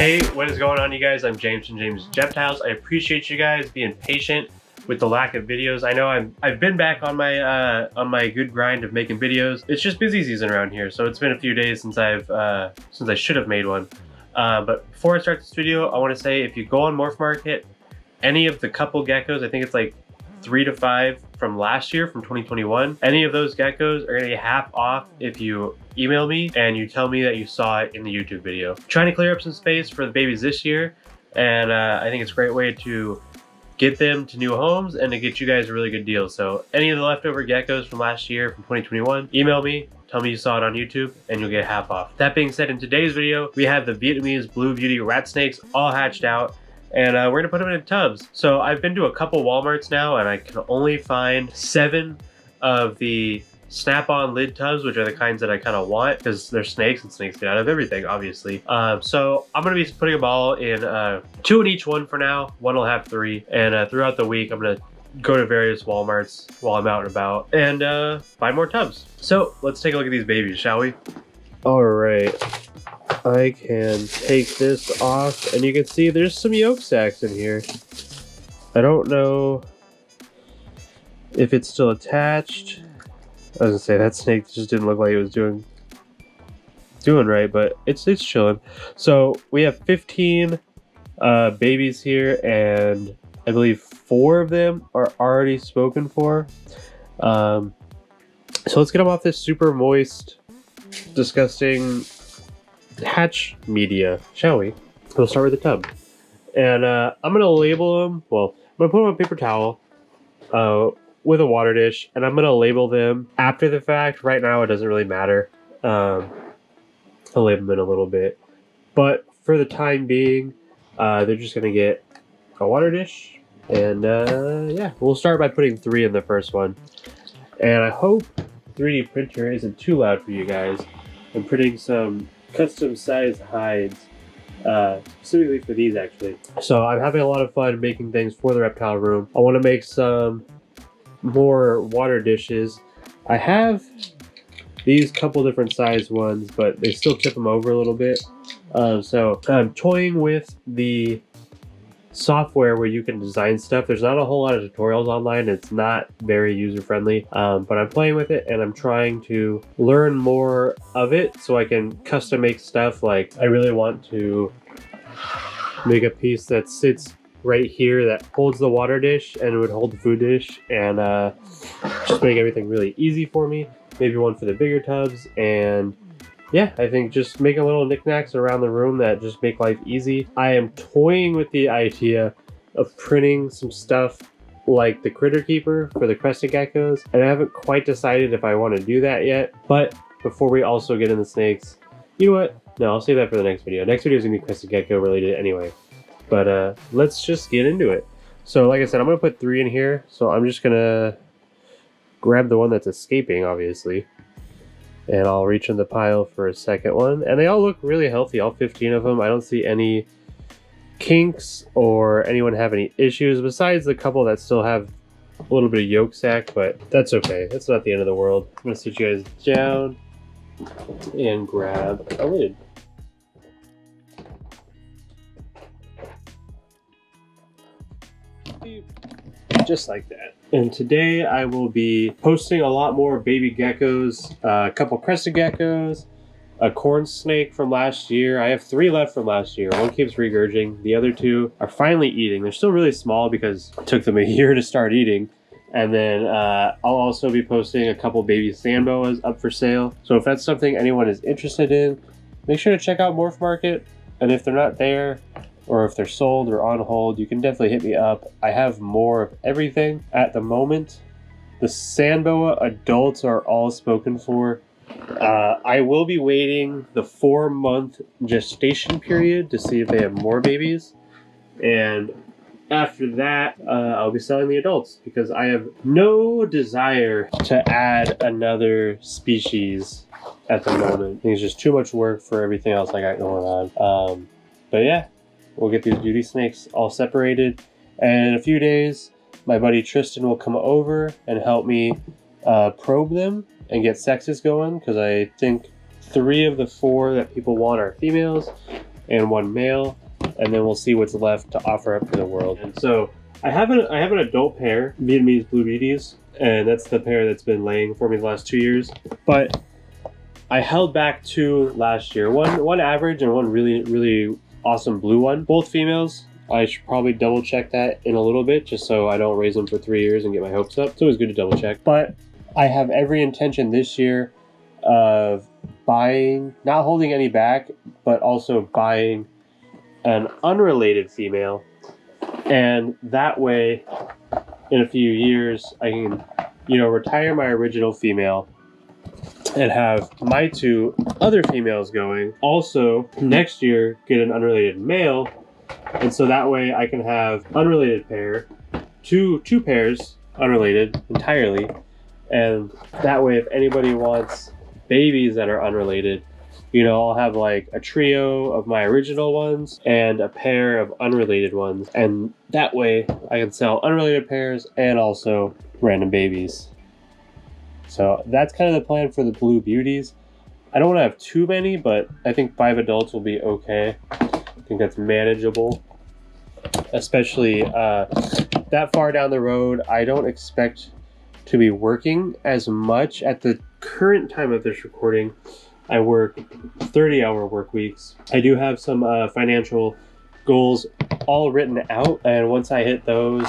Hey, what is going on, you guys? I'm James from James Reptiles. I appreciate you guys being patient with the lack of videos. I know I've been back on my good grind of making videos. It's just busy season around here, so it's been a few days since I should have made one. But before I start this video, I want to say if you go on MorphMarket, any of the couple geckos, I think it's like 3 to 5 from last year, from 2021, any of those geckos are gonna get half off if you email me and you tell me that you saw it in the YouTube video. Trying to clear up some space for the babies this year, and I think it's a great way to get them to new homes and to get you guys a really good deal. So any of the leftover geckos from last year, from 2021, email me, tell me you saw it on YouTube, and you'll get half off. That being said, in today's video, we have the Vietnamese Blue Beauty rat snakes all hatched out, and we're gonna put them in tubs. So I've been to a couple Walmarts now, and I can only find 7 of the snap-on lid tubs, which are the kinds that I kind of want because they're snakes, and snakes get out of everything, obviously. So I'm gonna be putting them all in 2 in each one for now. One will have 3, and throughout the week I'm gonna go to various Walmarts while I'm out and about and buy more tubs. So let's take a look at these babies, shall we? All right. I can take this off, and you can see there's some yolk sacs in here. I don't know if it's still attached. I was gonna say that snake just didn't look like it was doing right, but it's chilling. So we have 15 babies here, and I believe 4 of them are already spoken for. So let's get them off this super moist, disgusting hatch media, shall we? We'll start with the tub, and I'm gonna label them. Well, I'm gonna put them on a paper towel with a water dish, and I'm gonna label them after the fact. Right now it doesn't really matter. I'll label them in a little bit, but for the time being they're just gonna get a water dish, and yeah, we'll start by putting 3 in the first one. And I hope 3D printer isn't too loud for you guys. I'm printing some custom sized hides specifically for these, actually. So I'm having a lot of fun making things for the reptile room. I want to make some more water dishes. I have these couple different size ones, but they still tip them over a little bit. So I'm toying with the software where you can design stuff. There's not a whole lot of tutorials online. It's not very user friendly, but I'm playing with it, and I'm trying to learn more of it so I can custom make stuff. Like, I really want to make a piece that sits right here that holds the water dish and would hold the food dish, and just make everything really easy for me. Maybe one for the bigger tubs, and yeah, I think just making little knickknacks around the room that just make life easy. I am toying with the idea of printing some stuff like the critter keeper for the crested geckos, and I haven't quite decided if I want to do that yet. But before we also get into snakes, you know what? No, I'll save that for the next video. Next video is gonna be crested gecko related anyway. But let's just get into it. So like I said, I'm gonna put 3 in here. So I'm just gonna grab the one that's escaping, obviously. And I'll reach in the pile for a second one. And they all look really healthy, all 15 of them. I don't see any kinks or anyone have any issues, besides the couple that still have a little bit of yolk sac, but that's okay. That's not the end of the world. I'm gonna sit you guys down and grab a lid. Just like that. And today I will be posting a lot more baby geckos, a couple crested geckos, a corn snake from last year. I have 3 left from last year. One keeps regurging. The other 2 are finally eating. They're still really small because it took them a year to start eating. And then I'll also be posting a couple baby sand boas up for sale. So if that's something anyone is interested in, make sure to check out MorphMarket. And if they're not there, or if they're sold or on hold, you can definitely hit me up. I have more of everything at the moment. The sand boa adults are all spoken for. I will be waiting the 4-month gestation period to see if they have more babies. And after that, I'll be selling the adults because I have no desire to add another species at the moment. I think it's just too much work for everything else I got going on. But yeah. We'll get these beauty snakes all separated, and in a few days my buddy Tristan will come over and help me probe them and get sexes going, because I think 3 of the 4 that people want are females, and 1 male, and then we'll see what's left to offer up for the world. And so I have an adult pair, Vietnamese Blue Beauties, and that's the pair that's been laying for me the last 2 years. But I held back 2 last year, one average and one really awesome blue one, both females. I should probably double check that in a little bit, just so I don't raise them for 3 years and get my hopes up. It's always good to double check. But I have every intention this year of buying, not holding any back, but also buying an unrelated female. And that way, in a few years, I can, retire my original female and have my 2 other females going. Also, next year, get an unrelated male. And so that way I can have unrelated pair, two pairs unrelated entirely. And that way, if anybody wants babies that are unrelated, I'll have like a trio of my original ones and a pair of unrelated ones. And that way I can sell unrelated pairs and also random babies. So that's kind of the plan for the Blue Beauties. I don't want to have too many, but I think 5 adults will be okay. I think that's manageable, especially that far down the road. I don't expect to be working as much at the current time of this recording. I work 30-hour work weeks. I do have some financial goals all written out, and once I hit those,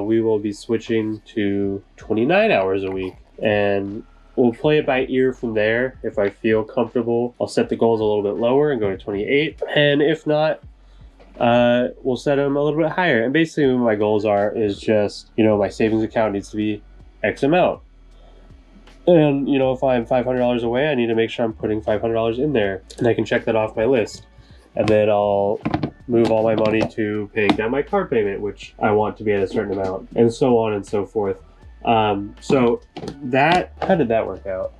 we will be switching to 29 hours a week, and we'll play it by ear from there. If I feel comfortable, I'll set the goals a little bit lower and go to 28, and if not, we'll set them a little bit higher. And basically what my goals is just, my savings account needs to be X amount. And, if I'm $500 away, I need to make sure I'm putting $500 in there. And I can check that off my list. And then I'll move all my money to paying down my car payment, which I want to be at a certain amount, and so on and so forth. So how did that work out?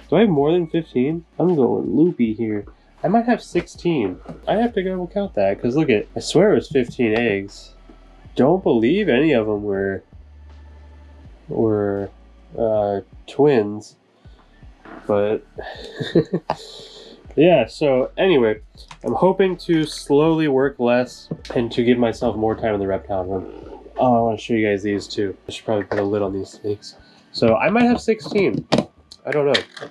Do I have more than 15? I'm going loopy here. I might have 16. I have to go count that, because look I swear it was 15 eggs. Don't believe any of them were twins, but yeah. So anyway, I'm hoping to slowly work less and to give myself more time in the reptile room. Oh, I want to show you guys these too. I should probably put a lid on these snakes. So I might have 16. I don't know.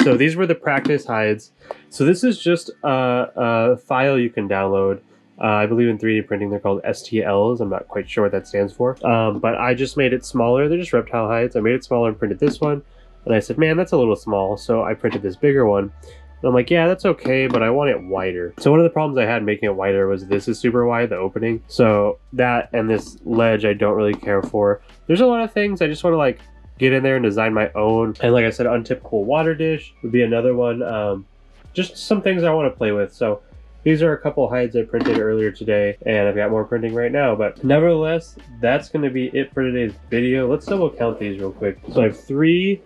So these were the practice hides. So this is just a file you can download. I believe in 3D printing they're called STLs. I'm not quite sure what that stands for. But I just made it smaller. They're just reptile hides. I made it smaller and printed this one. And I said, man, that's a little small. So I printed this bigger one. And I'm like, yeah, that's okay, but I want it wider. So one of the problems I had making it wider was this is super wide, the opening. So that and this ledge I don't really care for. There's a lot of things I just want to like get in there and design my own. And like I said, untypical water dish would be another one. Just some things I want to play with. So these are a couple hides I printed earlier today, and I've got more printing right now. But nevertheless, that's going to be it for today's video. Let's double count these real quick. So I have 3.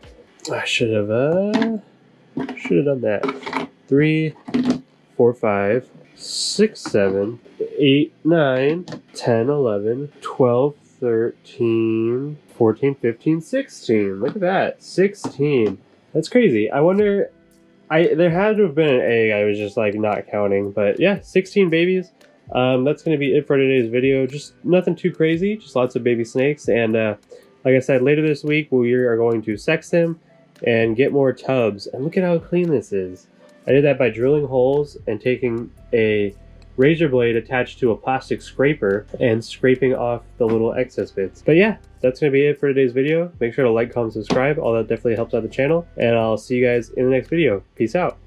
I should have done that. 3, 4, 5, 6, 7, 8, 9, 10, 11, 12, 13, 14, 15, 16. Look at that. 16. That's crazy. I wonder... there had to have been an egg. I was just like not counting, but yeah, 16 babies. That's going to be it for today's video. Just nothing too crazy, just lots of baby snakes. And like I said, later this week we are going to sex them and get more tubs. And look at how clean this is. I did that by drilling holes and taking a razor blade attached to a plastic scraper and scraping off the little excess bits. But yeah, that's going to be it for today's video. Make sure to like, comment, subscribe. All that definitely helps out the channel. And I'll see you guys in the next video. Peace out.